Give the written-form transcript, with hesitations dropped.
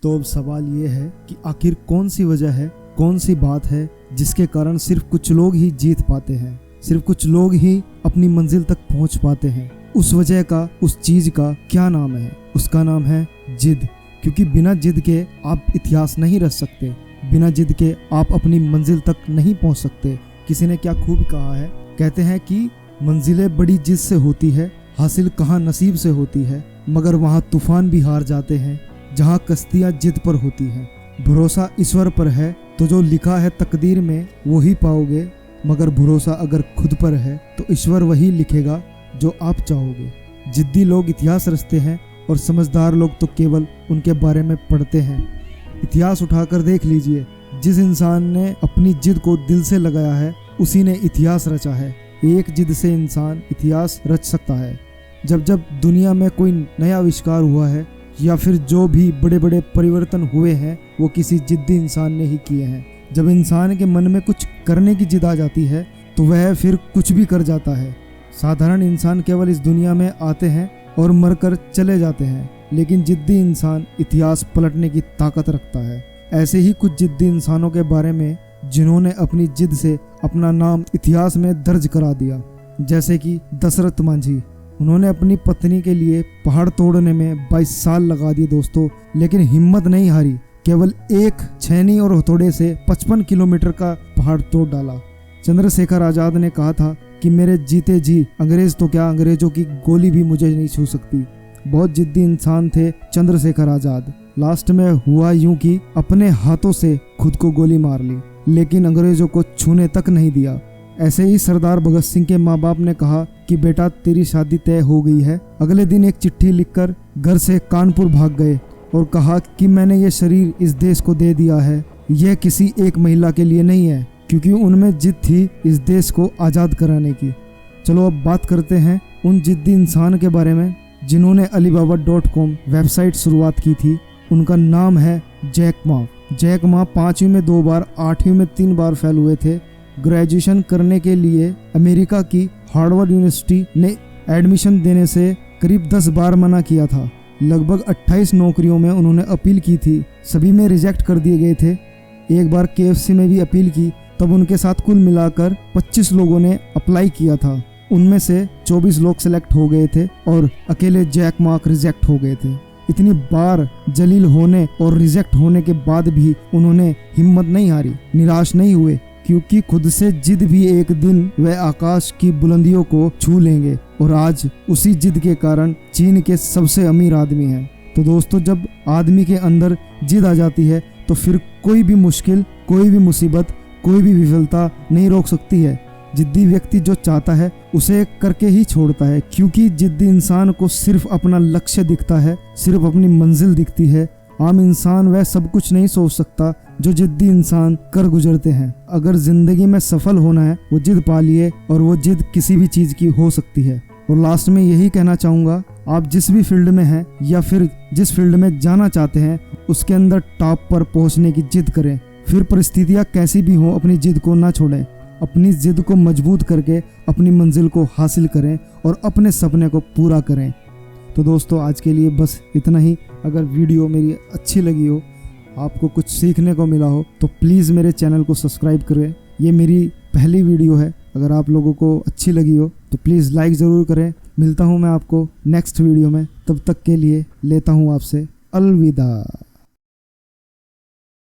तो अब सवाल ये है कि आखिर कौन सी वजह है, कौन सी बात है जिसके कारण सिर्फ कुछ लोग ही जीत पाते हैं, सिर्फ कुछ लोग ही अपनी मंजिल तक पहुंच पाते हैं। उस वजह का, उस चीज का क्या नाम है? उसका नाम है जिद। क्योंकि बिना जिद के आप इतिहास नहीं रच सकते, बिना जिद के आप अपनी मंजिल तक नहीं पहुंच सकते। किसी ने क्या खूब कहा है, कहते हैं कि मंजिलें बड़ी जिद से होती है, हासिल कहाँ नसीब से होती है, मगर वहाँ तूफान भी हार जाते हैं जहाँ कश्तियाँ जिद पर होती हैं। भरोसा ईश्वर पर है तो जो लिखा है तकदीर में वो ही पाओगे, मगर भरोसा अगर खुद पर है तो ईश्वर वही लिखेगा जो आप चाहोगे। जिद्दी लोग इतिहास रचते हैं और समझदार लोग तो केवल उनके बारे में पढ़ते हैं। इतिहास उठाकर देख लीजिए, जिस इंसान ने अपनी जिद को दिल से लगाया है उसी ने इतिहास रचा है। एक जिद से इंसान इतिहास रच सकता है। जब जब दुनिया में कोई नया आविष्कार हुआ है या फिर जो भी बड़े बड़े परिवर्तन हुए हैं वो किसी जिद्दी इंसान ने ही किए हैं। जब इंसान के मन में कुछ करने की जिद आ जाती है तो वह फिर कुछ भी कर जाता है। साधारण इंसान केवल इस दुनिया में आते हैं और मरकर चले जाते हैं, लेकिन जिद्दी इंसान इतिहास पलटने की ताकत रखता है। ऐसे ही कुछ जिद्दी इंसानों के बारे में जिन्होंने अपनी जिद से अपना नाम इतिहास में दर्ज करा दिया, जैसे कि दशरथ मांझी। उन्होंने अपनी पत्नी के लिए पहाड़ तोड़ने में 22 साल लगा दिए दोस्तों, लेकिन हिम्मत नहीं हारी। केवल एक छेनी और हथौड़े से 55 किलोमीटर का पहाड़ तोड़ डाला। चंद्रशेखर आजाद ने कहा था कि मेरे जीते जी अंग्रेज तो क्या, अंग्रेजों की गोली भी मुझे नहीं छू सकती। बहुत जिद्दी इंसान थे चंद्रशेखर आजाद। लास्ट में हुआ यूं कि अपने हाथों से खुद को गोली मार ली, लेकिन अंग्रेजों को छूने तक नहीं दिया। ऐसे ही सरदार भगत सिंह के माँ बाप ने कहा कि बेटा तेरी शादी तय हो गई है। अगले दिन एक चिट्ठी लिखकर घर से कानपुर भाग गए और कहा कि मैंने ये शरीर इस देश को दे दिया है, यह किसी एक महिला के लिए नहीं है, क्योंकि उनमें जिद थी इस देश को आज़ाद कराने की। चलो अब बात करते हैं उन जिद्दी इंसान के बारे में जिन्होंने alibaba.com वेबसाइट शुरुआत की थी। उनका नाम है जैक मा। जैक मा 5वीं में 2 बार, 8वीं में 3 बार फेल हुए थे। ग्रेजुएशन करने के लिए अमेरिका की हार्वर्ड यूनिवर्सिटी ने एडमिशन देने से करीब 10 बार मना किया था। लगभग 28 नौकरियों में उन्होंने अपील की थी, सभी में रिजेक्ट कर दिए गए थे। एक बार KFC में भी अपील की, तब उनके साथ कुल मिलाकर 25 लोगों ने अप्लाई किया था। उनमें से 24 लोग सिलेक्ट हो गए थे और अकेले जैक मा रिजेक्ट हो गए थे। इतनी बार जलील होने और रिजेक्ट होने के बाद भी उन्होंने हिम्मत नहीं हारी, निराश नहीं हुए, क्योंकि खुद से जिद भी एक दिन वह आकाश की बुलंदियों को छू लेंगे। और आज उसी जिद के कारण चीन के सबसे अमीर आदमी हैं। तो दोस्तों, जब आदमी के अंदर जिद आ जाती है तो फिर कोई भी मुश्किल, कोई भी मुसीबत, कोई भी विफलता नहीं रोक सकती है। जिद्दी व्यक्ति जो चाहता है उसे करके ही छोड़ता है, क्योंकि जिद्दी इंसान को सिर्फ अपना लक्ष्य दिखता है, सिर्फ अपनी मंजिल दिखती है। आम इंसान वह सब कुछ नहीं सोच सकता जो जिद्दी इंसान कर गुजरते हैं। अगर जिंदगी में सफल होना है वो जिद पालिए, और वो जिद किसी भी चीज की हो सकती है। और लास्ट में यही कहना चाहूँगा, आप जिस भी फील्ड में हैं या फिर जिस फील्ड में जाना चाहते हैं उसके अंदर टॉप पर पहुँचने की जिद करें। फिर परिस्थितियाँ कैसी भी हों, अपनी जिद को ना छोड़ें। अपनी जिद को मजबूत करके अपनी मंजिल को हासिल करें और अपने सपने को पूरा करें। तो दोस्तों, आज के लिए बस इतना ही। अगर वीडियो मेरी अच्छी लगी हो, आपको कुछ सीखने को मिला हो, तो प्लीज़ मेरे चैनल को सब्सक्राइब करें। ये मेरी पहली वीडियो है। अगर आप लोगों को अच्छी लगी हो तो प्लीज़ लाइक ज़रूर करें। मिलता हूँ मैं आपको नेक्स्ट वीडियो में, तब तक के लिए लेता हूँ आपसे अलविदा।